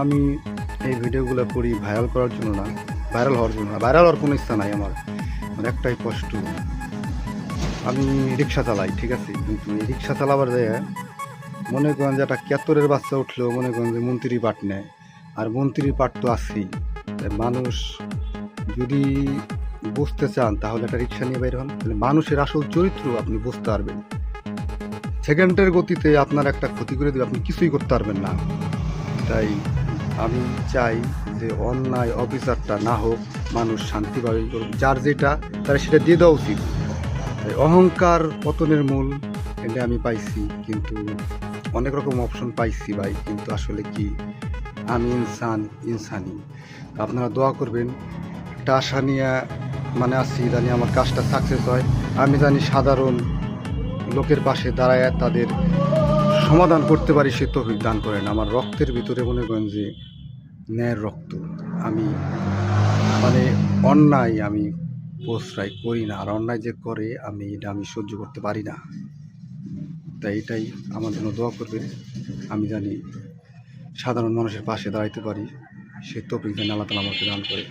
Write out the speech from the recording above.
আমি এই ভিডিওগুলো করি ভাইরাল করার জন্য না, ভাইরাল হওয়ার জন্য না। ভাইরাল হওয়ার কোনো ইচ্ছা নাই আমার। আমার একটাই কষ্ট, আমি রিক্সা চালাই, ঠিক আছে, কিন্তু এই রিক্সা চালাবার যায় মনে করেন যে একটা কেতরের বাচ্চা উঠলেও মনে করেন যে মন্ত্রী পাট নেয়, আর মন্ত্রীর পাট তো আছেই। তাই মানুষ যদি বুঝতে চান তাহলে একটা রিক্সা নিয়ে বের হন, তাহলে মানুষের আসল চরিত্র আপনি বুঝতে পারবেন। সেকেন্ডের গতিতে আপনার একটা ক্ষতি করে দেবে, আপনি কিছুই করতে পারবেন না। তাই আমি চাই যে অন্যায় অবিচারটা না হোক, মানুষ শান্তিভাবে করুক, যার যেটা তার সেটা দিয়ে দেওয়া উচিত। তাই অহংকার পতনের মূল, এটা আমি পাইছি, কিন্তু অনেক রকম অপশন পাইছি ভাই, কিন্তু আসলে কি আমি ইনসানি। আপনারা দোয়া করবেন, একটা আশা নিয়ে মানে আসছি, জানি আমার কাজটা সাকসেস হয়, আমি জানি সাধারণ লোকের পাশে দাঁড়ায় তাদের সমাধান করতে পারি, সে তৌফিক দান করেন। আমার রক্তের ভিতরে মনে করেন যে ন্যায়ের রক্ত। আমি মানে অন্যায় আমি প্রশ্রয় করি না, আর অন্যায় যে করে এটা আমি সহ্য করতে পারি না। তাই এটাই আমার জন্য দোয়া করবেন, আমি জানি সাধারণ মানুষের পাশে দাঁড়াইতে পারি, সে তৌফিক যেন আল্লাহ তাআলা আমাকে দান করে।